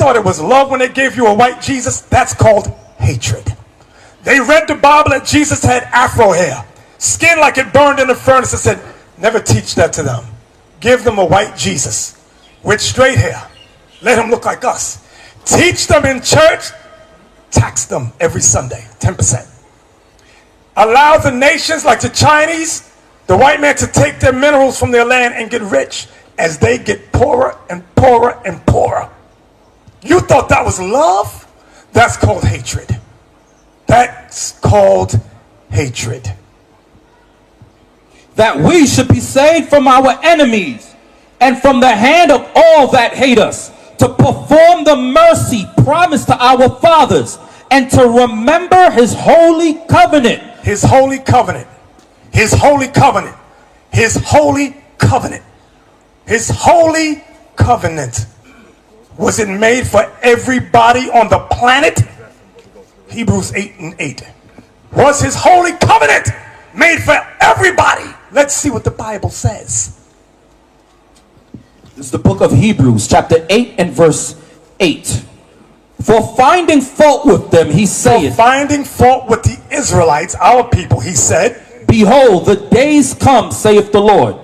thought it was love when they gave you a white Jesus. That's called hatred. They read the Bible that Jesus had afro hair, skin like it burned in the furnace, and said, never teach that to them. Give them a white Jesus with straight hair. Let him look like us. Teach them in church. Tax them every Sunday, 10%. Allow the nations like the Chinese, the white man, to take their minerals from their land and get rich as they get poorer and poorer and poorer. You thought that was love? That's called hatred. That's called hatred. That we should be saved from our enemies and from the hand of all that hate us, to perform the mercy promised to our fathers, and to remember his holy covenant. His holy covenant. His holy covenant. His holy covenant. His holy covenant. Was it made for everybody on the planet? Hebrews 8:8. Was his holy covenant made for everybody? Let's see what the Bible says. This is the book of Hebrews, chapter 8 and verse 8. For finding fault with them, he saith. For finding fault with the Israelites, our people, he said. Behold, the days come, saith the Lord,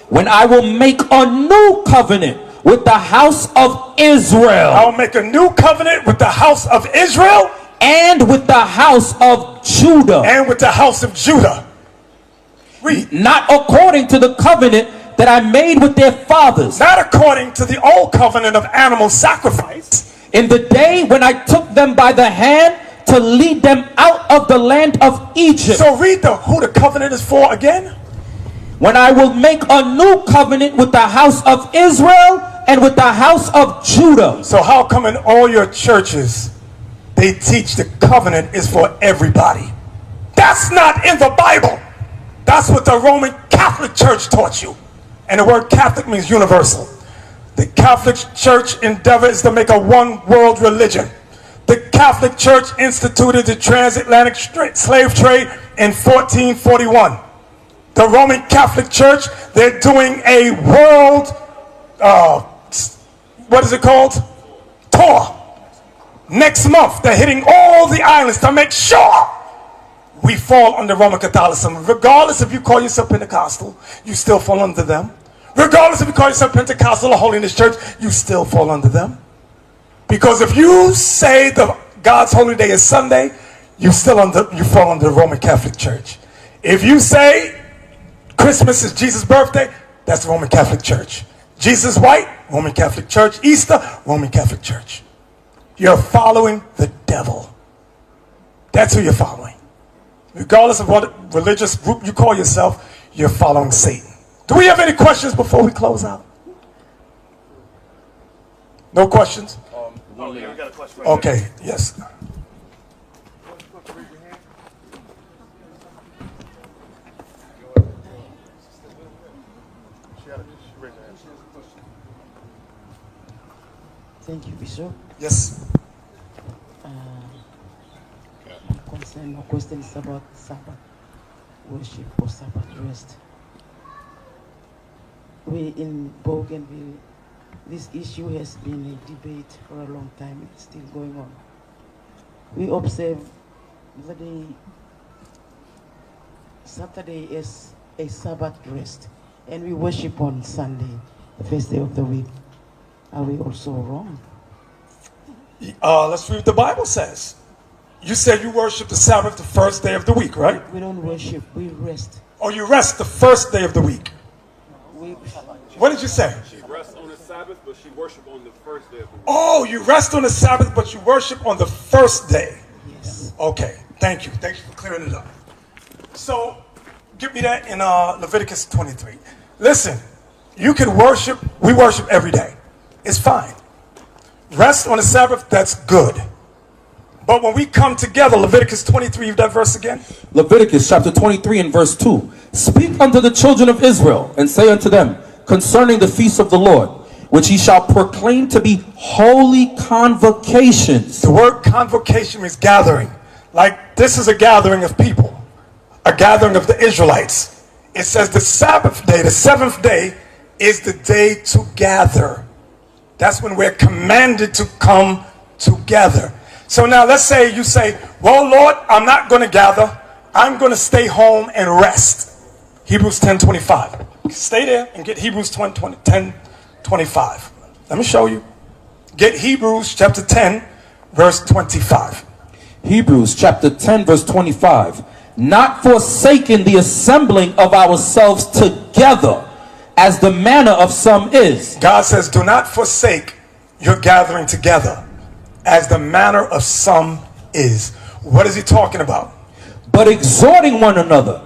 when I will make a new covenant with the house of Israel. I'll make a new covenant with the house of Israel. And with the house of Judah. And with the house of Judah. Read. Not according to the covenant that I made with their fathers. Not according to the old covenant of animal sacrifice. In the day when I took them by the hand to lead them out of the land of Egypt. So read who the covenant is for again. When I will make a new covenant with the house of Israel and with the house of Judah. So how come in all your churches they teach the covenant is for everybody? That's not in the Bible. That's what the Roman Catholic Church taught you. And the word Catholic means universal. The Catholic Church endeavor is to make a one world religion. The Catholic Church instituted the transatlantic slave trade in 1441. The Roman Catholic Church, they're doing a world, what is it called? Tour. Next month, they're hitting all the islands to make sure we fall under Roman Catholicism. Regardless if you call yourself Pentecostal, you still fall under them. Regardless if you call yourself Pentecostal or Holiness Church, you still fall under them. Because if you say God's holy day is Sunday, you fall under the Roman Catholic Church. If you say Christmas is Jesus' birthday, that's the Roman Catholic Church. Jesus white, Roman Catholic Church. Easter, Roman Catholic Church. You're following the devil. That's who you're following. Regardless of what religious group you call yourself, you're following Satan. Do we have any questions before we close out? No questions? Oh, yeah, we got a question. Okay, yes. Thank you, Bishop. Yes. My question is about Sabbath worship or Sabbath rest. We in Bougainville, this issue has been a debate for a long time. It's still going on. We observe the Saturday is a Sabbath rest, and we worship on Sunday, the first day of the week. Are we also wrong? Let's read what the Bible says. You said you worship the Sabbath the first day of the week, right? We don't worship, we rest. Oh, you rest the first day of the week. What did you say? She rests on the Sabbath, but she worships on the first day of the week. Oh, you rest on the Sabbath, but you worship on the first day. Yes. Okay, thank you. Thank you for clearing it up. So, give me that in Leviticus 23. Listen, you can worship, we worship every day. It's fine. Rest on the Sabbath, that's good. But when we come together, Leviticus 23, read that verse again. Leviticus chapter 23 and verse 2. Speak unto the children of Israel, and say unto them, concerning the feast of the Lord, which ye shall proclaim to be holy convocations. The word convocation means gathering. Like this is a gathering of people. A gathering of the Israelites. It says the Sabbath day, the seventh day, is the day to gather. That's when we're commanded to come together. So now let's say you say, well, Lord, I'm not going to gather. I'm going to stay home and rest. Hebrews 10:25. Stay there and get Hebrews 10:25. Let me show you. Get Hebrews chapter 10, verse 25. Hebrews chapter 10, verse 25. Not forsaking the assembling of ourselves together, as the manner of some is. God says, do not forsake your gathering together, as the manner of some is. What is he talking about? But exhorting one another,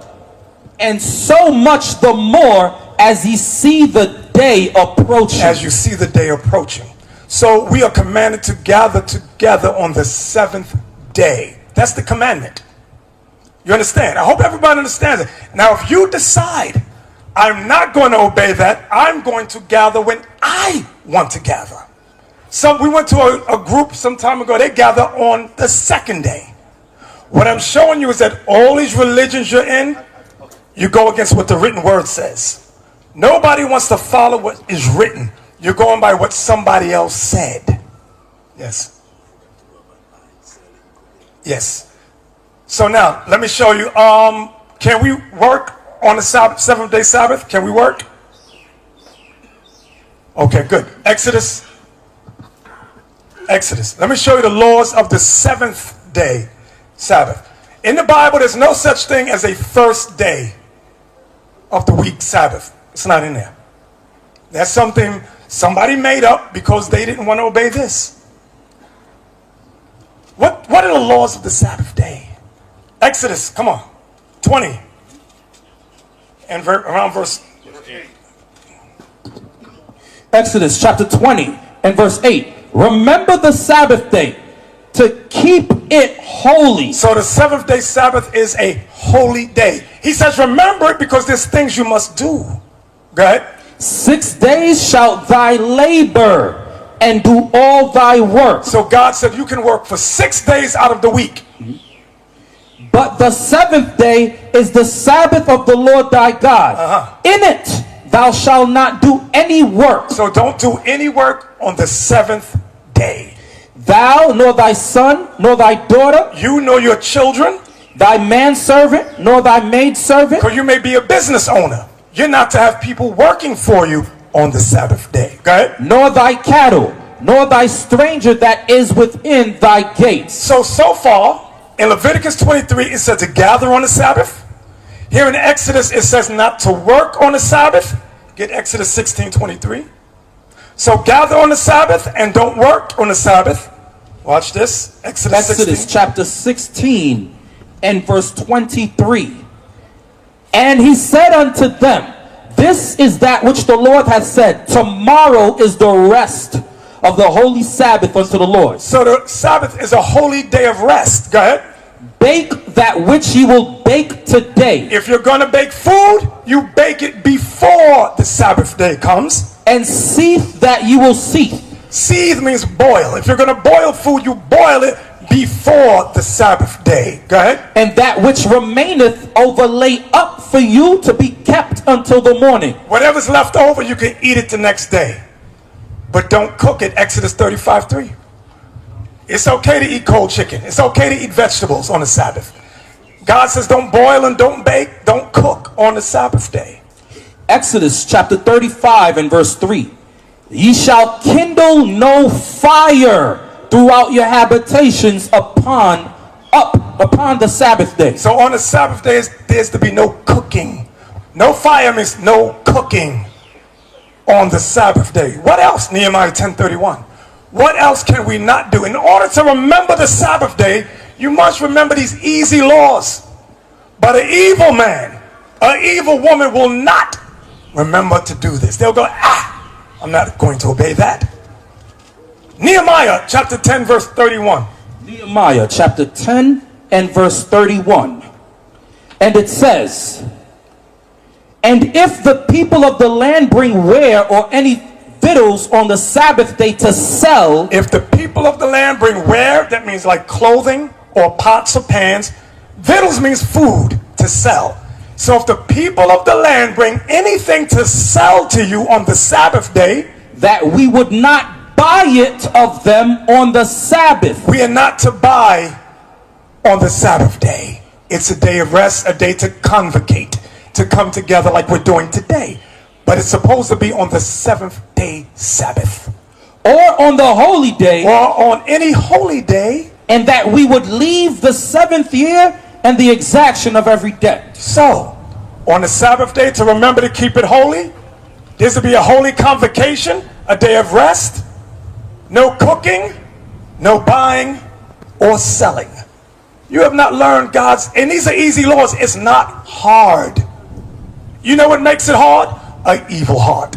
and so much the more as ye see the day approaching. As you see the day approaching. So we are commanded to gather together on the seventh day. That's the commandment. You understand? I hope everybody understands it. Now, if you decide, I'm not going to obey that, I'm going to gather when I want to gather. We went to a group some time ago, they gather on the second day. What I'm showing you is that all these religions you're in, you go against what the written word says. Nobody wants to follow what is written. You're going by what somebody else said. Yes. Yes. So now, let me show you. Can we work on the Sabbath, seventh-day Sabbath? Can we work? Okay, good. Exodus. Let me show you the laws of the seventh-day Sabbath. In the Bible, there's no such thing as a first day of the week Sabbath. It's not in there. That's something somebody made up because they didn't want to obey this. What are the laws of the Sabbath day? Exodus, come on, 20 and around verse 8. Exodus chapter 20 and verse 8. Remember the Sabbath day to keep it holy. So the seventh day Sabbath is a holy day. He says, remember it because there's things you must do. Go ahead. 6 days shalt thy labor and do all thy work. So God said you can work for 6 days out of the week. But the seventh day is the Sabbath of the Lord thy God. In it thou shalt not do any work. So don't do any work on the seventh day. Thou, nor thy son, nor thy daughter, you nor your children, thy manservant, nor thy maidservant. Because you may be a business owner. You're not to have people working for you on the Sabbath day. Go ahead. Nor thy cattle, nor thy stranger that is within thy gates. So far, in Leviticus 23, it said to gather on the Sabbath. Here in Exodus, it says not to work on the Sabbath. Get Exodus 16:23. So gather on the Sabbath and don't work on the Sabbath. Watch this. Exodus chapter 16 and verse 23. And he said unto them, this is that which the Lord hath said. Tomorrow is the rest of the holy Sabbath unto the Lord. So the Sabbath is a holy day of rest. Go ahead. Bake that which ye will bake today. If you're going to bake food, you bake it before the Sabbath day comes. And seethe that you will seethe. Seethe means boil. If you're going to boil food, you boil it before the Sabbath day. Go ahead. And that which remaineth overlay up for you to be kept until the morning. Whatever's left over, you can eat it the next day. But don't cook it. Exodus 35:3. It's okay to eat cold chicken. It's okay to eat vegetables on the Sabbath. God says don't boil and don't bake, don't cook on the Sabbath day. Exodus chapter 35 and verse 3. Ye shall kindle no fire throughout your habitations upon the Sabbath day. So on the Sabbath day, there's to be no cooking. No fire means no cooking on the Sabbath day. What else? Nehemiah 10:31. What else can we not do? In order to remember the Sabbath day, you must remember these easy laws. But an evil man, an evil woman will not remember to do this. They'll go, I'm not going to obey that. Nehemiah chapter 10 verse 31. Nehemiah chapter 10 and verse 31. And it says, and if the people of the land bring ware or any victuals on the Sabbath day to sell. If the people of the land bring ware, that means like clothing or pots or pans. Victuals means food to sell. So if the people of the land bring anything to sell to you on the Sabbath day, that we would not buy it of them on the Sabbath. We are not to buy on the Sabbath day. It's a day of rest, a day to convocate, to come together like we're doing today. But it's supposed to be on the seventh day Sabbath. Or on the holy day. Or on any holy day. And that we would leave the seventh year and the exaction of every debt. So, on the Sabbath day, to remember to keep it holy, there's to be a holy convocation, a day of rest, no cooking, no buying or selling. You have not learned God's, and these are easy laws. It's not hard. You know what makes it hard? An evil heart.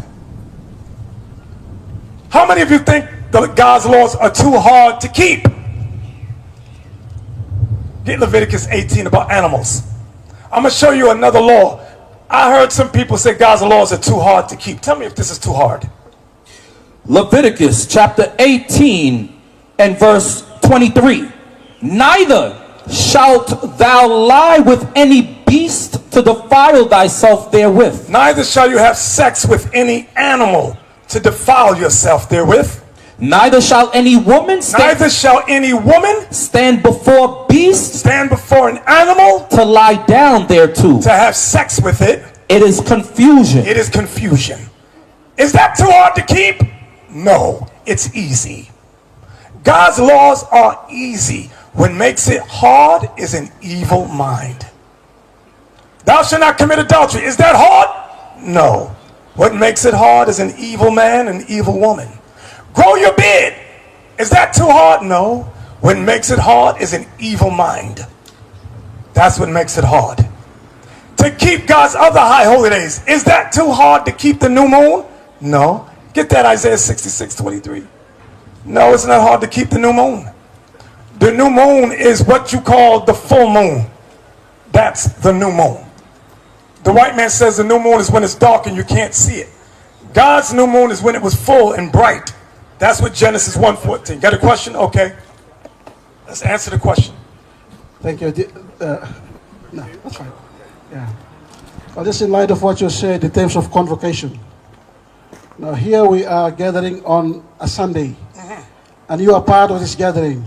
How many of you think that God's laws are too hard to keep? Get Leviticus 18 about animals. I'm going to show you another law. I heard some people say God's laws are too hard to keep. Tell me if this is too hard. Leviticus chapter 18 and verse 23. Neither shalt thou lie with any beast to defile thyself therewith. Neither shall you have sex with any animal to defile yourself therewith. Neither shall any woman stand before beast, stand before an animal, to lie down thereto, to have sex with it. It is confusion. It is confusion. Is that too hard to keep? No, it's easy. God's laws are easy. What makes it hard is an evil mind. Thou shalt not commit adultery. Is that hard? No. What makes it hard is an evil man and evil woman. Grow your beard. Is that too hard? No. What makes it hard is an evil mind. That's what makes it hard. To keep God's other high holy days. Is that too hard to keep the new moon? No. Get that, Isaiah 66:23. No, it's not hard to keep the new moon. The new moon is what you call the full moon. That's the new moon. The white man says the new moon is when it's dark and you can't see it. God's new moon is when it was full and bright. That's what Genesis 1:14. Got a question? Okay. Let's answer the question. Thank you. No, that's fine. Yeah. Well, just in light of what you said in terms of convocation. Now here we are gathering on a Sunday. And you are part of this gathering.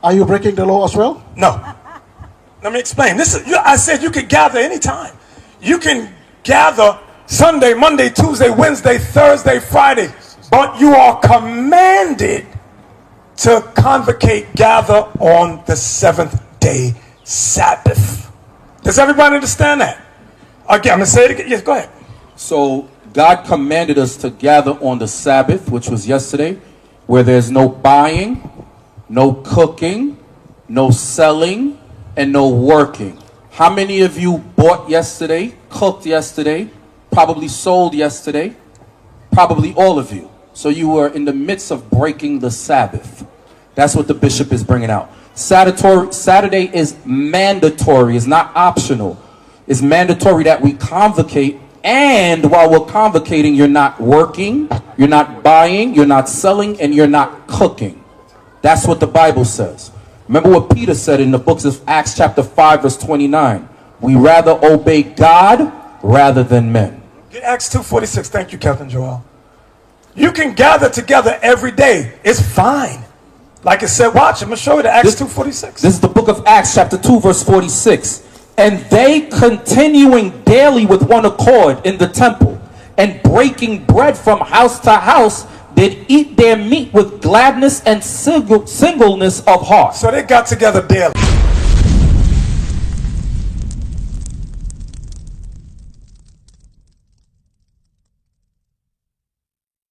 Are you breaking the law as well? No. Let me explain. I said you could gather anytime. You can gather Sunday, Monday, Tuesday, Wednesday, Thursday, Friday. But you are commanded to convocate, gather on the seventh day Sabbath. Does everybody understand that? Okay, I'm going to say it again. Yes, go ahead. So God commanded us to gather on the Sabbath, which was yesterday, where there's no buying, no cooking, no selling, and no working. How many of you bought yesterday, cooked yesterday, probably sold yesterday? Probably all of you. So you were in the midst of breaking the Sabbath. That's what the bishop is bringing out. Saturday is mandatory. It's not optional. It's mandatory that we convocate. And while we're convocating, you're not working, you're not buying, you're not selling, and you're not cooking. That's what the Bible says. Remember what Peter said in the books of Acts chapter 5 verse 29. We rather obey God rather than men. Acts 2:46. Thank you, Captain Joel. You can gather together every day. It's fine. Like it said, watch, I'm going to show you the Acts 2:46. This is the book of Acts chapter 2 verse 46. And they continuing daily with one accord in the temple and breaking bread from house to house did eat their meat with gladness and singleness of heart. So they got together daily.